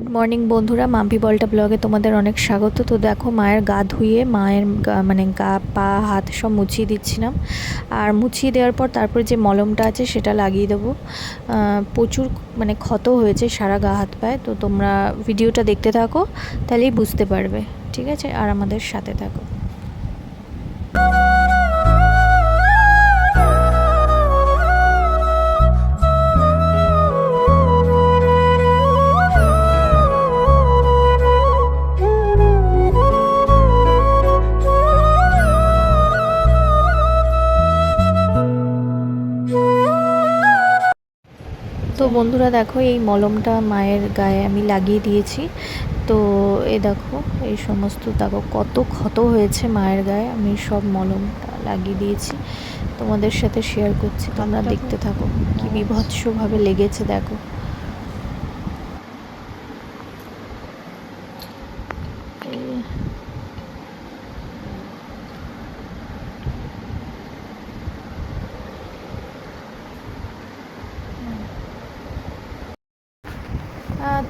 Good morning বন্ধুরা, মাম্পি বলটা ব্লগে তোমাদের অনেক স্বাগত। তো দেখো, মায়ের গা ধুয়ে মায়ের মানে গা পা হাত সব মুছিয়ে দিচ্ছিলাম। আর মুছিয়ে দেওয়ার পর তারপরে যে মলমটা আছে সেটা লাগিয়ে দেবো। প্রচুর মানে ক্ষত হয়েছে সারা গা হাত পায়ে। তো তোমরা ভিডিওটা দেখতে থাকো, তাহলেই বুঝতে পারবে। ঠিক আছে, আর আমাদের সাথে থাকো। তো বন্ধুরা দেখো, এই মলমটা মায়ের গায়ে আমি লাগিয়ে দিয়েছি। তো এই দেখো, এই সমস্ত দেখো কত ক্ষত হয়েছে মায়ের গায়ে। আমি সব মলমটা লাগিয়ে দিয়েছি, তোমাদের সাথে শেয়ার করছি। তোমরা দেখতে থাকো কি বীভৎসভাবে লেগেছে দেখো।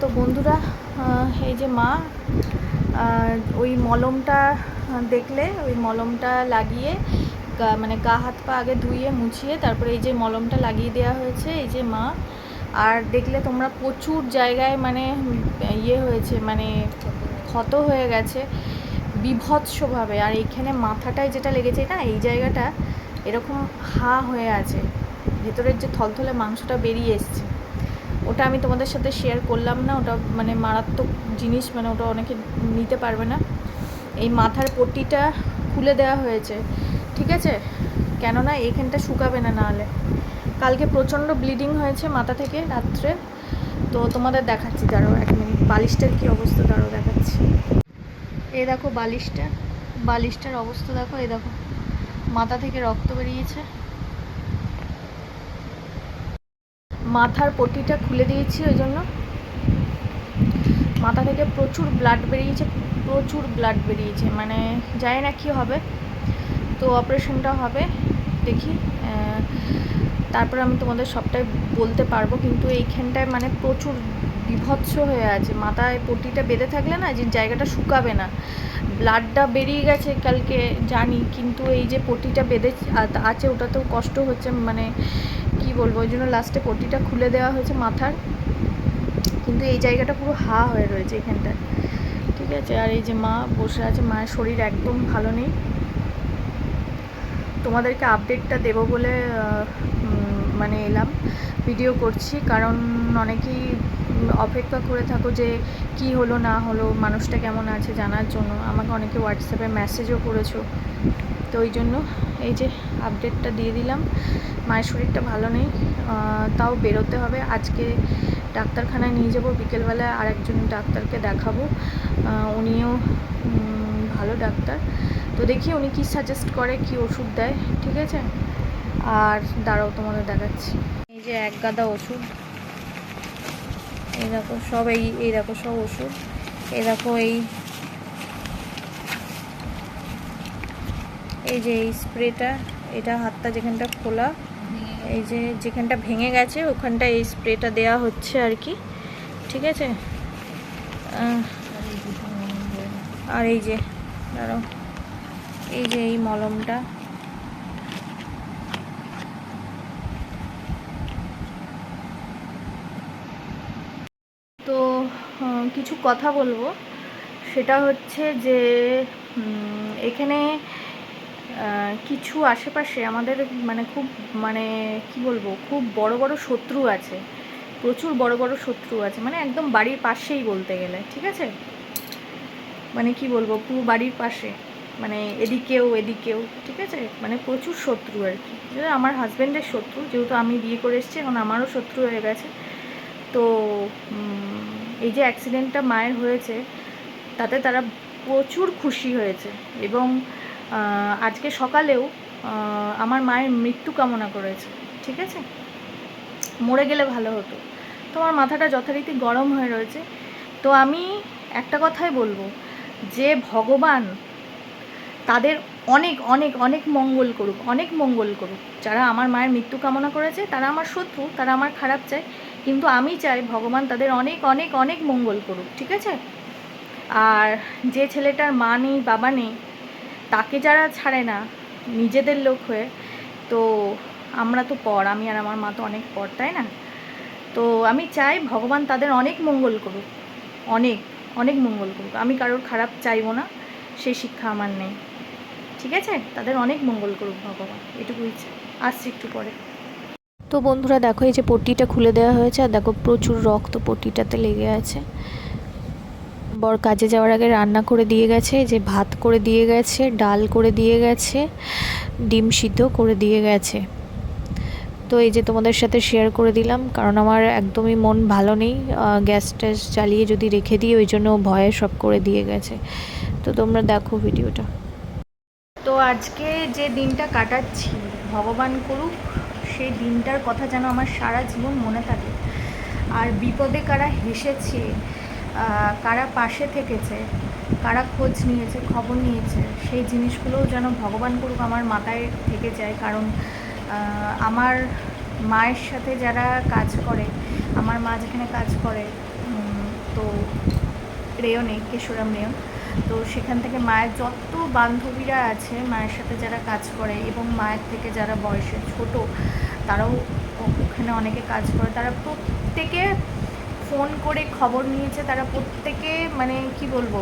তো বন্ধুরা, এই যে মা ওই মলমটা দেখলে, ওই মলমটা লাগিয়ে মানে গা হাত পা আগে ধুইয়ে মুছিয়ে তারপরে এই যে মলমটা লাগিয়ে দেওয়া হয়েছে। এই যে মা, আর দেখলে তোমরা প্রচুর জায়গায় মানে ইয়ে হয়েছে, মানে ক্ষত হয়ে গেছে বীভৎসভাবে। আর এইখানে মাথাটায় যেটা লেগেছে না, এই জায়গাটা এরকম হয়ে আছে, ভেতরের যে থলথলে মাংসটা বেরিয়ে এসছে। ওটা আমি তোমাদের সাথে শেয়ার করলাম না, ওটা মানে মারাত্মক জিনিস, মানে ওটা অনেকে নিতে পারবে না। এই মাথার পট্টিটা খুলে দেওয়া হয়েছে, ঠিক আছে, কেননা এইখানটা শুকাবে না নাহলে। কালকে প্রচণ্ড ব্লিডিং হয়েছে মাথা থেকে রাত্রে। তো তোমাদের দেখাচ্ছি, দাঁড়াও 1 মিনিট। বালিশটার কী অবস্থা দাঁড়াও দেখাচ্ছি। এই দেখো বালিশটার অবস্থা দেখো। এই দেখো, মাথা থেকে রক্ত বেরিয়েছে। মাথার পট্টিটা খুলে দিয়েছি, ওই জন্য মাথা থেকে প্রচুর ব্লাড বেরিয়েছে, মানে জানি না কী হবে। তো অপারেশনটা হবে, দেখি তারপর আমি তোমাদের সবটাই বলতে পারবো। কিন্তু এইখানটায় মানে প্রচুর বীভৎস হয়ে আছে। মাথায় পট্টিটা বেঁধে থাকলে না, যে জায়গাটা শুকাবে না। ব্লাডটা বেরিয়ে গেছে কালকে জানি, কিন্তু এই যে পট্টিটা বেঁধে আছে ওটাতেও কষ্ট হচ্ছে, মানে কি বলবো। ওই জন্য লাস্টে পট্টিটা খুলে দেওয়া হয়েছে মাথার। কিন্তু এই জায়গাটা পুরো হয়ে রয়েছে এখানটায়, ঠিক আছে। আর এই যে মা বসে আছে, মায়ের শরীর একদম ভালো নেই। তোমাদেরকে আপডেটটা দেবো বলে মানে এলাম, ভিডিও করছি। কারণ অনেকেই অপেক্ষা করে থাকো যে কি হলো না হলো, মানুষটা কেমন আছে জানার জন্য। আমাকে অনেকে হোয়াটসঅ্যাপে মেসেজও করেছো। তো ওই জন্য এই যে আপডেটটা দিয়ে দিলাম। মায়ের শরীরটা ভালো নেই, তাও বেরোতে হবে আজকে। ডাক্তারখানায় নিয়ে যাবো বিকেলবেলা, আর একজন ডাক্তারকে দেখাবো। উনিও ভালো ডাক্তার। তো দেখি উনি কি সাজেস্ট করে, কি ওষুধ দেয়, ঠিক আছে। আর দাঁড়াও তোমাদের দেখাচ্ছি। এই যে এক গাদা ওষুধ, এই দেখো সব, এই দেখো সব ওষুধ। এই দেখো এই যে এই স্প্রেটা, এটা হাতটা যেখানটা খোলা, এই যে যেখানটা ভেঙে গেছে ওখানটা এই স্প্রেটা দেয়া হচ্ছে আর কি, ঠিক আছে। আর এই যে দাঁড়াও, এই যে এই মলমটা, তো কিছু কথা বলবো। সেটা হচ্ছে যে এখানে কিছু আশেপাশে আমাদের মানে খুব, মানে কি বলবো, খুব বড় বড় শত্রু আছে, প্রচুর বড় বড় শত্রু আছে, মানে একদম বাড়ির পাশেই বলতে গেলে, ঠিক আছে। মানে কি বলবো, পুরো বাড়ির পাশে, মানে এদিকেও, ঠিক আছে। মানে প্রচুর শত্রু আর কি। আমার হাজব্যান্ডের শত্রু, যেহেতু আমি বিয়ে করে এসেছি, এখন আমারও শত্রু হয়ে গেছে। তো এই যে অ্যাক্সিডেন্টটা মায়ের হয়েছে, তাতে তারা প্রচুর খুশি হয়েছে। এবং আজকে সকালেও আমার মায়ের মৃত্যু কামনা করেছে, ঠিক আছে। মরে গেলে ভালো হতো। তো আমার মাথাটা যথারীতি গরম হয়ে রয়েছে। তো আমি একটা কথাই বলবো, যে ভগবান তাদের অনেক অনেক অনেক মঙ্গল করুক। যারা আমার মায়ের মৃত্যু কামনা করেছে তারা আমার শত্রু, তারা আমার খারাপ চায়, কিন্তু আমি চাই ভগবান তাদের অনেক অনেক অনেক মঙ্গল করুক, ঠিক আছে? আর যে ছেলেটার মা নেই বাবা নেই তাকে যারা ছাড়ে না নিজেদের লোক হয়ে, তো আমরা তো পর, আমি আর আমার মা তো অনেক পর, তাই না? তো আমি চাই ভগবান তাদের অনেক মঙ্গল করুক, অনেক অনেক মঙ্গল করুক। আমি কারোর খারাপ চাইবো না, সেই শিক্ষা আমার নেই, ঠিক আছে? তাদের অনেক মঙ্গল করুক ভগবান, এটুকুই আসছি একটু পরে। তো বন্ধুরা দেখো, এই যে পট্টিটা খুলে দেওয়া হয়েছে, আর দেখো প্রচুর রক্ত পট্টিটাতে লেগে আছে। বর কাজে যাওয়ার আগে রান্না করে দিয়ে গেছে, যে ভাত করে দিয়ে গেছে, ডাল করে দিয়ে গেছে, ডিম সিদ্ধ করে দিয়ে গেছে। তো এই যে তোমাদের সাথে শেয়ার করে দিলাম, কারণ আমার একদমই মন ভালো নেই, গ্যাস ট্যাস জ্বালিয়ে যদি রেখে দিই, ওই জন্য ভয়ে সব করে দিয়ে গেছে। তো তোমরা দেখো ভিডিওটা। তো আজকে যে দিনটা কাটাচ্ছি, ভগবান করুক সেই দিনটার কথা যেন আমার সারা জীবন মনে থাকে। আর বিপদে কারা হেসেছে, কারা পাশে থেকেছে, কারা খোঁজ নিয়েছে, খবর নিয়েছে, সেই জিনিসগুলোও যেন ভগবান করুক আমার মাথায় থেকে যায়। কারণ আমার মায়ের সাথে যারা কাজ করে, আমার মা যেখানে কাজ করে, তো রেয়নে, কেশোরাম রেয়ন, তো সেখান থেকে মায়ের যত বান্ধবীরা আছে, মায়ের সাথে যারা কাজ করে এবং মায়ের থেকে যারা বয়সে ছোট, তারাও ওখানে অনেকে কাজ করে, তারা প্রত্যেকে ফোন করে খবর নিয়েছে। তারা প্রত্যেকে মানে কি বলবো,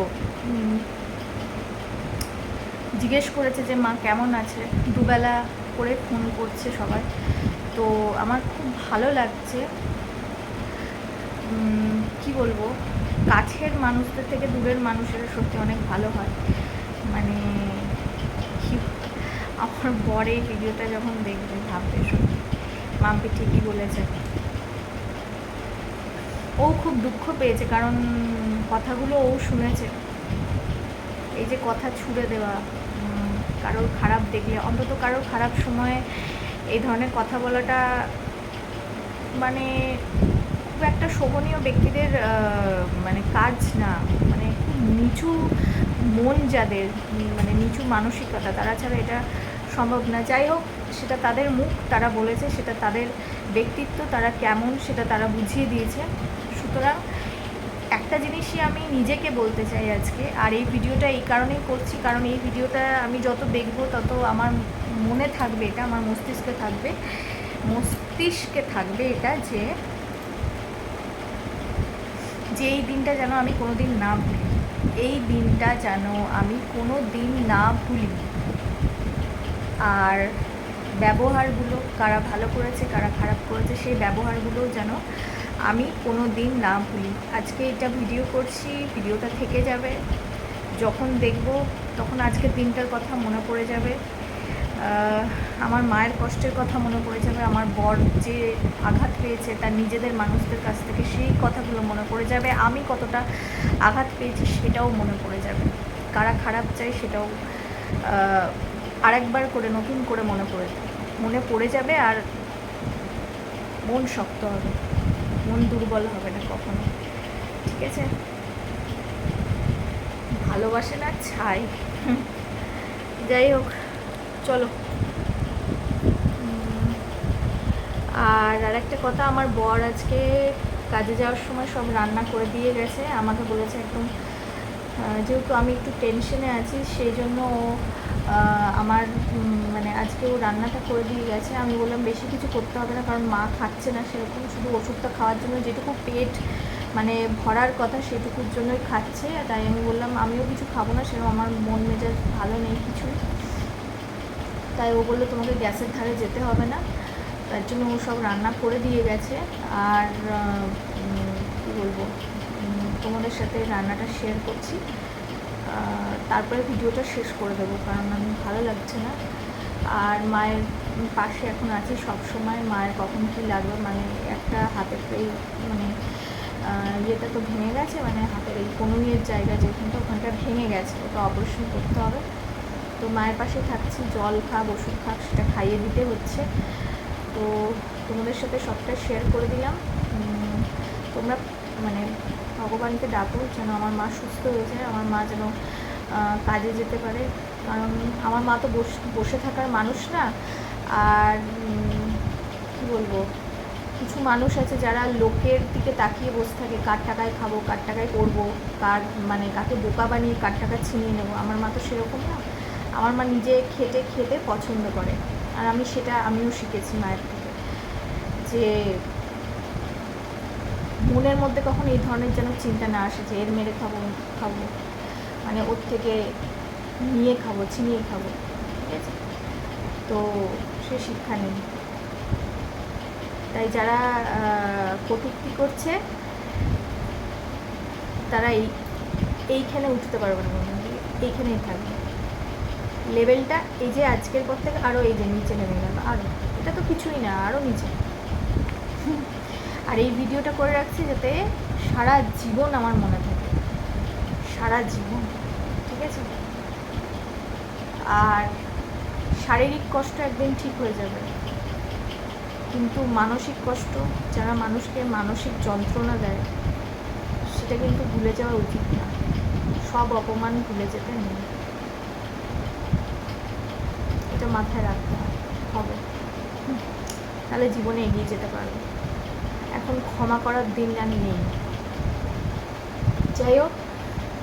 জিজ্ঞেস করেছে যে মা কেমন আছে, দুবেলা করে ফোন করছে সবাই। তো আমার খুব ভালো লাগছে। কি বলবো, কাছের মানুষদের থেকে দূরের মানুষেরা সত্যি অনেক ভালো হয়। মানে কি, আমার বর এই ভিডিওটা যখন দেখবে ভাববে সত্যি মাম্পি ঠিকই বলেছে। ও খুব দুঃখ পেয়েছে, কারণ কথাগুলো ও শুনেছে। এই যে কথা ছুড়ে দেওয়া, কারোর খারাপ দেখলে, অন্তত কারোর খারাপ সময়ে এই ধরনের কথা বলাটা মানে খুব একটা শোভনীয় ব্যক্তিদের মানে কাজ না। মানে খুব নিচু মন যাদের, মানে নিচু মানসিকতা, তারা ছাড়া এটা সম্ভব না। যাই হোক, সেটা তাদের মুখ, তারা বলেছে, সেটা তাদের ব্যক্তিত্ব, তারা কেমন সেটা তারা বুঝিয়ে দিয়েছে। সুতরাং একটা জিনিসই আমি নিজেকে বলতে চাই আজকে, আর এই ভিডিওটা এই কারণেই করছি, কারণ এই ভিডিওটা আমি যত দেখব তত আমার মনে থাকবে, এটা আমার মস্তিষ্কে থাকবে এটা, যে এই দিনটা যেন আমি কোনো দিন না ভুলি, এই দিনটা যেন আমি কোনো দিন না ভুলি। আর ব্যবহারগুলো কারা ভালো করেছে, কারা খারাপ করেছে, সেই ব্যবহারগুলো যেন আমি কোনো দিন না ভুলি। আজকে এটা ভিডিও করছি, ভিডিওটা থেকে যাবে, যখন দেখব তখন আজকের দিনটার কথা মনে পড়ে যাবে, আমার মায়ের কষ্টের কথা মনে পড়ে যাবে, আমার বর যে আঘাত পেয়েছে তার নিজেদের মানুষদের কাছ থেকে, সেই কথাগুলো মনে পড়ে যাবে, আমি কতটা আঘাত পেয়েছি সেটাও মনে পড়ে যাবে, কারা খারাপ চাই সেটাও আরেকবার করে নতুন করে মনে পড়ে যাবে। আর মন শক্ত হবে, মন দুর্বল হবে না কখনো, ঠিক আছে? ভালোবাসে না ছাই। যাই হোক, চলো। আর একটা কথা, আমার বর আজকে কাজে যাওয়ার সময় সব রান্না করে দিয়ে গেছে, আমাকে বলেছে একদম, যেহেতু আমি একটু টেনশনে আছি সেই জন্য ও আমার মানে আজকে ও রান্নাটা করে দিয়ে গেছে। আমি বললাম বেশি কিছু করতে হবে না, কারণ মা খাচ্ছে না সেরকম, শুধু ওষুধটা খাওয়ার জন্য যেটুকু পেট মানে ভরার কথা সেটুকুর জন্যই খাচ্ছে। তাই আমি বললাম আমিও কিছু খাবো না, সেরকম আমার মন মেজাজ ভালো নেই কিছু। তাই ও বললো তোমাকে গ্যাসের ধারে যেতে হবে না, তার জন্য ও সব রান্না করে দিয়ে গেছে। আর কী বলবো, তোমাদের সাথে রান্নাটা শেয়ার করছি, তারপরে ভিডিওটা শেষ করে দেবো, কারণ আমি ভালো লাগছে না। আর মায়ের পাশে এখন আছি সব সময়, মায়ের কখন কী লাগবে, মানে একটা হাতের এই মানে ইয়েটা তো ভেঙে গেছে, মানে হাতের এই কনুইয়ের জায়গা যেখানটা, ওখানটা ভেঙে গেছে, ওটা অপারেশন করতে হবে। তো মায়ের পাশে থাকছি, জল খাক ওষুধ খাক সেটা খাইয়ে দিতে হচ্ছে। তো তোমাদের সাথে সবটা শেয়ার করে দিলাম। তোমরা মানে ভগবানকে ডাকো যেন আমার মা সুস্থ হয়ে যায়, আমার মা যেন কাজে যেতে পারে, কারণ আমার মা তো বসে থাকার মানুষ না। আর কী বলবো, কিছু মানুষ আছে যারা লোকের দিকে তাকিয়ে বসে থাকে, কার টাকায় খাবো, কার টাকায় করবো, কার মানে কাকে বোকা বানিয়ে কার টাকা ছিনিয়ে নেবো। আমার মা তো সেরকম না। আমার মা নিজে খেটে খেতে পছন্দ করে, আর আমিও শিখেছি মায়ের থেকে, যে মনের মধ্যে কখন এই ধরনের যেন চিন্তা না আসে যে এর মেরে খাবো খাবো, মানে ওর থেকে নিয়ে খাবো, ছিনিয়ে খাবো, ঠিক আছে? তো সে শিক্ষা নেই। তাই যারা কটূক্তি করছে তারা এইখানে উঠতে পারবে না, এইখানেই থাকবে। লেভেলটা এই যে আজকের পর থেকে আরও এই যে নিচে নেমে গেল, আরও, এটা তো কিছুই না, আরও নিচে। আর এই ভিডিওটা করে রাখছি যাতে সারা জীবন আমার মনে থাকে, সারা জীবন, ঠিক আছে? আর শারীরিক কষ্ট একদিন ঠিক হয়ে যাবে, কিন্তু মানসিক কষ্ট, যারা মানুষকে মানসিক যন্ত্রণা দেয়, সেটা কিন্তু ভুলে যাওয়া উচিত না। সব অপমান ভুলে যেতে নেই, এটা মাথায় রাখতে হবে, তাহলে জীবনে এগিয়ে যেতে পারবে। এখন ক্ষমা করার দিন আর নেই। যাই হোক,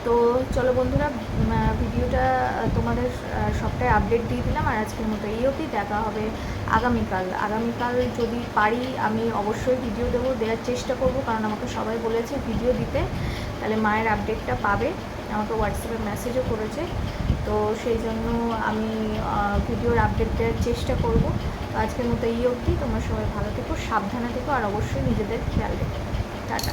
তো চলো বন্ধুরা, ভিডিওটা তোমাদের সবটাই আপডেট দিয়ে দিলাম। আর আজকের মতো এই অবধি, দেখা হবে আগামীকাল যদি পারি আমি অবশ্যই ভিডিও দেওয়ার চেষ্টা করব, কারণ আমাকে সবাই বলেছে ভিডিও দিতে, তাহলে মায়ের আপডেটটা পাবে। আমাকে হোয়াটসঅ্যাপে মেসেজও করেছে, তো সেই জন্য আমি ভিডিওর আপডেট দেওয়ার চেষ্টা করব। তো আজকের মতো এই অবধি, তোমরা সবাই ভালো থেকো, সাবধানে থেকো, আর অবশ্যই নিজেদের খেয়াল রেখো। টাটা।